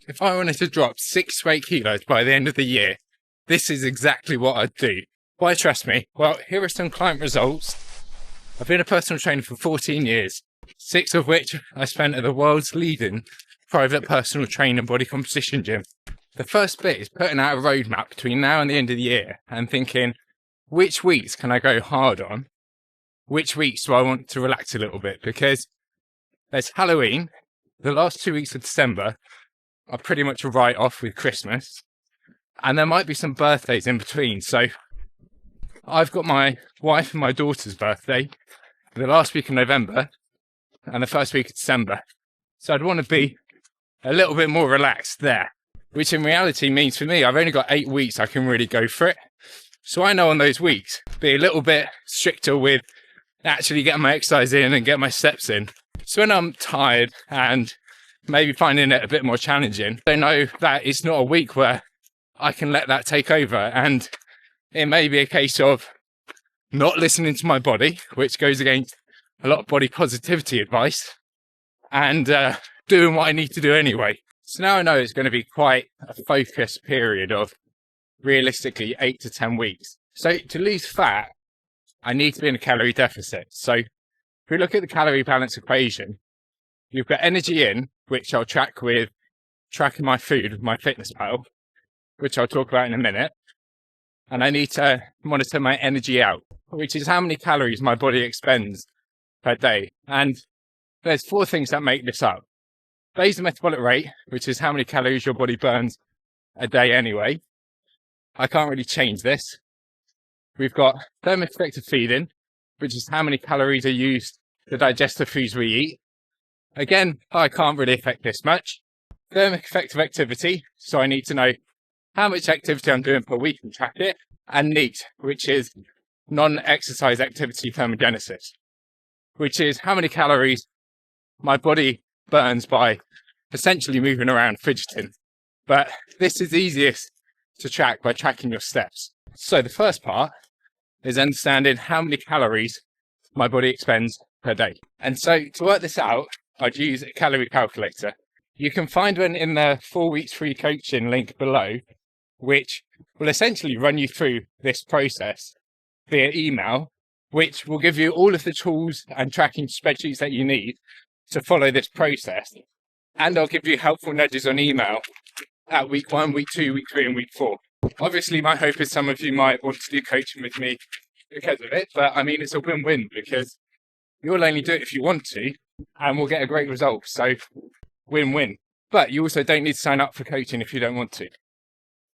if I wanted to drop 6 to 8 kilos by the end of the year, this is exactly what I'd do. Why trust me? Well, here are some client results. I've been a personal trainer for 14 years, 6 of which I spent at the world's leading private personal trainer body composition gym. The first bit is putting out a roadmap between now and the end of the year and thinking, which weeks can I go hard on? Which weeks do I want to relax a little bit? Because there's Halloween, the last 2 weeks of December are pretty much a write-off with Christmas, and there might be some birthdays in between. So I've got my wife and my daughter's birthday the last week of November and the first week of December. So I'd want to be a little bit more relaxed there, which in reality means for me, I've only got 8 weeks I can really go for it. So I know on those weeks, be a little bit stricter with actually getting my exercise in and get my steps in. So when I'm tired and maybe finding it a bit more challenging, I know that it's not a week where I can let that take over. And it may be a case of not listening to my body, which goes against a lot of body positivity advice, and doing what I need to do anyway. So now I know it's going to be quite a focused period of realistically 8 to 10 weeks. So to lose fat, I need to be in a calorie deficit. So if we look at the calorie balance equation, you've got energy in, which I'll track with tracking my food with MyFitnessPal, which I'll talk about in a minute. And I need to monitor my energy out, which is how many calories my body expends per day. And there's 4 things that make this up. Basal metabolic rate, which is how many calories your body burns a day anyway. I can't really change this. We've got thermic effect of feeding, which is how many calories are used to digest the foods we eat. Again, I can't really affect this much. Thermic effect of activity, so I need to know how much activity I'm doing per week and track it. And NEAT, which is non-exercise activity thermogenesis, which is how many calories my body burns by essentially moving around, fidgeting. But this is easiest to track by tracking your steps. So the first part is understanding how many calories my body expends per day. And so to work this out, I'd use a calorie calculator. You can find one in the 4 weeks free coaching link below, which will essentially run you through this process via email, which will give you all of the tools and tracking spreadsheets that you need to follow this process. And I'll give you helpful nudges on email at week 1, week 2, week 3, and week 4. Obviously, my hope is some of you might want to do coaching with me because of it, but I mean, it's a win-win because you'll only do it if you want to, and we'll get a great result. So win-win. But you also don't need to sign up for coaching if you don't want to.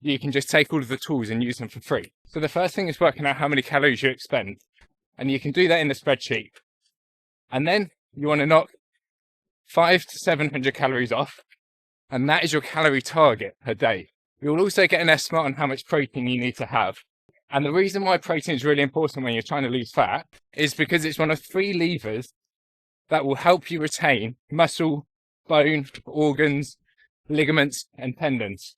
You can just take all of the tools and use them for free. So the first thing is working out how many calories you expend, and you can do that in the spreadsheet. And then you want to knock 500 to 700 calories off, and that is your calorie target per day. You'll also get an estimate on how much protein you need to have. And the reason why protein is really important when you're trying to lose fat is because it's one of 3 levers that will help you retain muscle, bone, organs, ligaments, and tendons.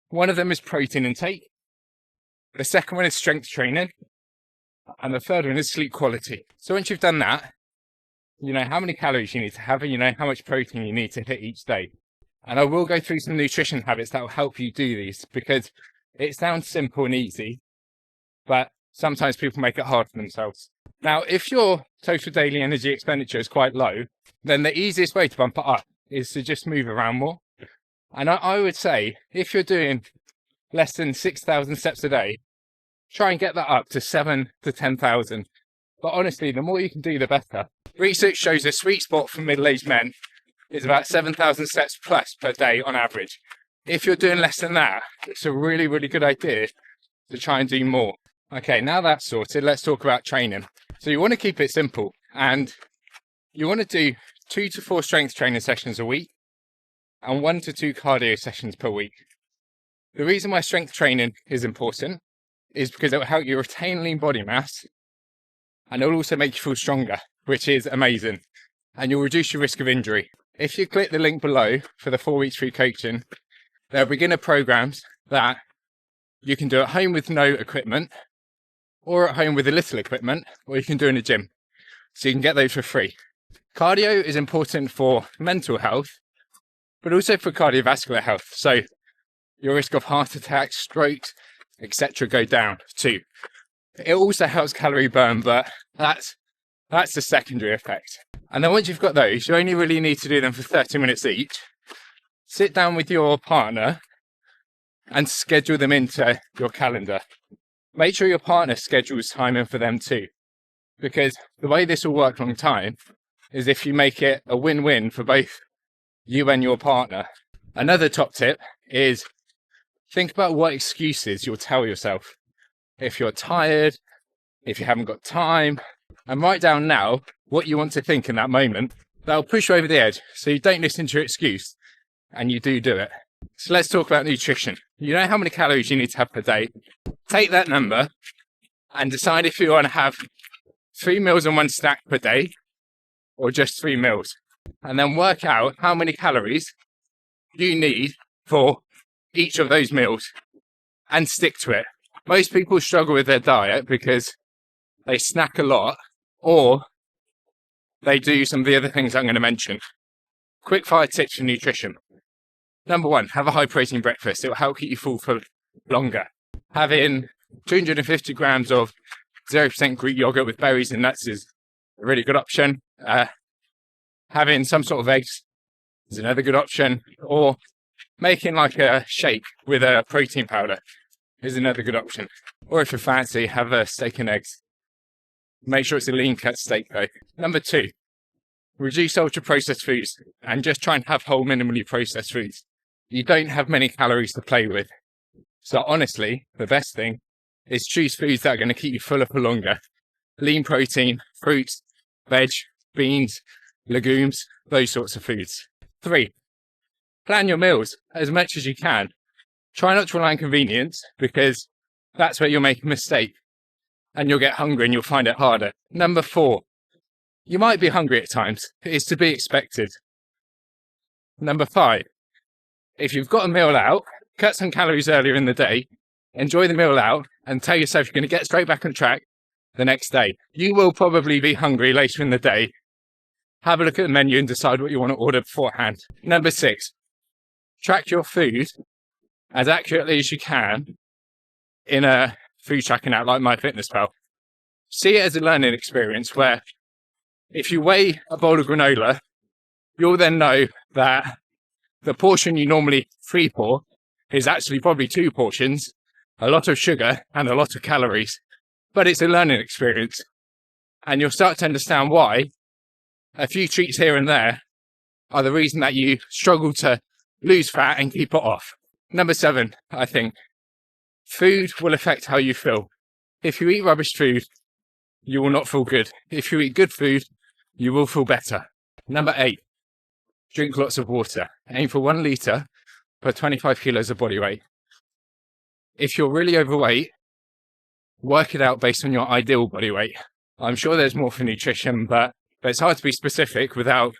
One of them is protein intake. The second one is strength training. And the third one is sleep quality. So once you've done that, you know how many calories you need to have, and you know how much protein you need to hit each day. And I will go through some nutrition habits that will help you do these, because it sounds simple and easy, but sometimes people make it hard for themselves. Now, if your total daily energy expenditure is quite low, then the easiest way to bump it up is to just move around more. And I would say, if you're doing less than 6,000 steps a day, try and get that up to 7 to 10,000. But honestly, the more you can do, the better. Research shows a sweet spot for middle-aged men is about 7,000 steps plus per day on average. If you're doing less than that, it's a really, really good idea to try and do more. Okay, now that's sorted, let's talk about training. So you want to keep it simple, and you want to do 2 to 4 strength training sessions a week and 1 to 2 cardio sessions per week. The reason why strength training is important is because it will help you retain lean body mass, and it will also make you feel stronger, which is amazing. And you'll reduce your risk of injury. If you click the link below for the 4 weeks free coaching, there are beginner programs that you can do at home with no equipment, or at home with a little equipment, or you can do in a gym. So you can get those for free. Cardio is important for mental health, but also for cardiovascular health. So your risk of heart attacks, strokes, etc. go down too. It also helps calorie burn, but that's the secondary effect. And then once you've got those, you only really need to do them for 30 minutes each. Sit down with your partner and schedule them into your calendar. Make sure your partner schedules time in for them too, because the way this will work long time is if you make it a win-win for both you and your partner. Another top tip is think about what excuses you'll tell yourself. If you're tired, if you haven't got time, and write down now what you want to think in that moment. That'll push you over the edge so you don't listen to your excuse and you do it. So let's talk about nutrition. You know how many calories you need to have per day. Take that number and decide if you want to have 3 meals and 1 snack per day or just 3 meals. And then work out how many calories you need for each of those meals and stick to it. Most people struggle with their diet because they snack a lot or they do some of the other things I'm going to mention. Quick fire tips for nutrition. Number 1, have a high protein breakfast. It will help keep you full for longer. Having 250 grams of 0% Greek yogurt with berries and nuts is a really good option. Having some sort of eggs is another good option. Or making like a shake with a protein powder is another good option. Or if you're fancy, have a steak and eggs. Make sure it's a lean cut steak though. Number 2, reduce ultra processed foods and just try and have whole minimally processed foods. You don't have many calories to play with. So honestly, the best thing is choose foods that are going to keep you fuller for longer. Lean protein, fruits, veg, beans, legumes, those sorts of foods. 3, plan your meals as much as you can. Try not to rely on convenience because that's where you'll make a mistake and you'll get hungry and you'll find it harder. Number 4, you might be hungry at times. It's to be expected. Number 5, if you've got a meal out, cut some calories earlier in the day, enjoy the meal out, and tell yourself you're going to get straight back on track the next day. You will probably be hungry later in the day. Have a look at the menu and decide what you want to order beforehand. Number 6, track your food as accurately as you can in a food tracking app like MyFitnessPal. See it as a learning experience where if you weigh a bowl of granola, you'll then know that the portion you normally free pour is actually probably 2 portions, a lot of sugar and a lot of calories. But it's a learning experience. And you'll start to understand why a few treats here and there are the reason that you struggle to lose fat and keep it off. Number 7, I think, food will affect how you feel. If you eat rubbish food, you will not feel good. If you eat good food, you will feel better. Number 8, drink lots of water. Aim for 1 litre per 25 kilos of body weight. If you're really overweight, work it out based on your ideal body weight. I'm sure there's more for nutrition, but it's hard to be specific without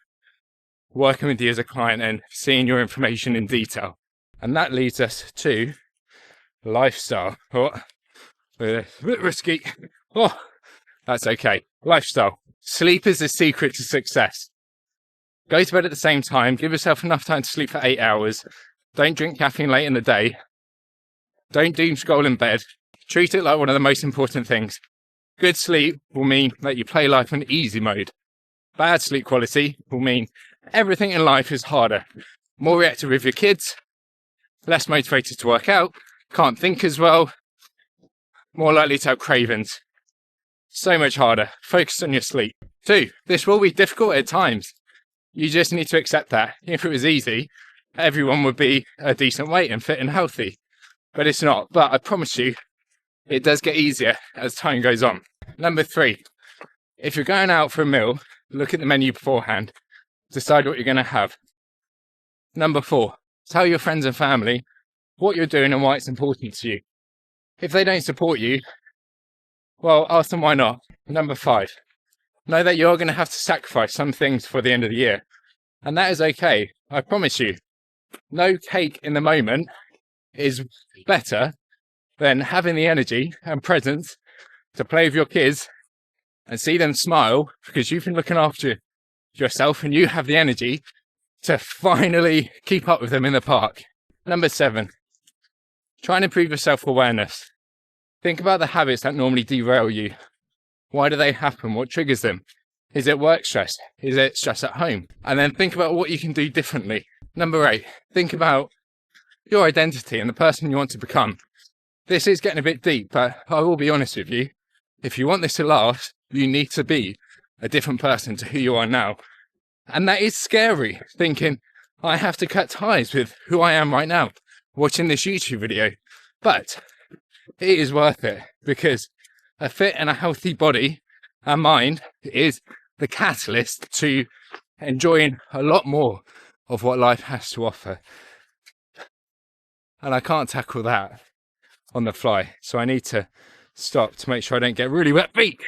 working with you as a client and seeing your information in detail. And that leads us to lifestyle. Oh, a bit risky. Oh, that's okay. Lifestyle. Sleep is the secret to success. Go to bed at the same time. Give yourself enough time to sleep for 8 hours. Don't drink caffeine late in the day. Don't doom scroll in bed. Treat it like one of the most important things. Good sleep will mean that you play life on easy mode. Bad sleep quality will mean everything in life is harder. More reactive with your kids, less motivated to work out, can't think as well, more likely to have cravings. So much harder. Focus on your sleep. 2, this will be difficult at times. You just need to accept that. If it was easy, everyone would be a decent weight and fit and healthy. But it's not. But I promise you, it does get easier as time goes on. Number 3, if you're going out for a meal, look at the menu beforehand. Decide what you're going to have. Number 4, tell your friends and family what you're doing and why it's important to you. If they don't support you, well, ask them why not. Number 5, know that you're going to have to sacrifice some things for the end of the year. And that is okay. I promise you, no cake in the moment is better than having the energy and presence to play with your kids and see them smile because you've been looking after yourself and you have the energy to finally keep up with them in the park. Number 7, try and improve your self-awareness. Think about the habits that normally derail you. Why do they happen? What triggers them? Is it work stress? Is it stress at home? And then think about what you can do differently. Number 8, think about your identity and the person you want to become. This is getting a bit deep, but I will be honest with you. If you want this to last, you need to be a different person to who you are now. And that is scary, thinking, I have to cut ties with who I am right now, watching this YouTube video. But it is worth it, because a fit and a healthy body and mind is the catalyst to enjoying a lot more of what life has to offer. And I can't tackle that on the fly, so I need to stop to make sure I don't get really wet feet.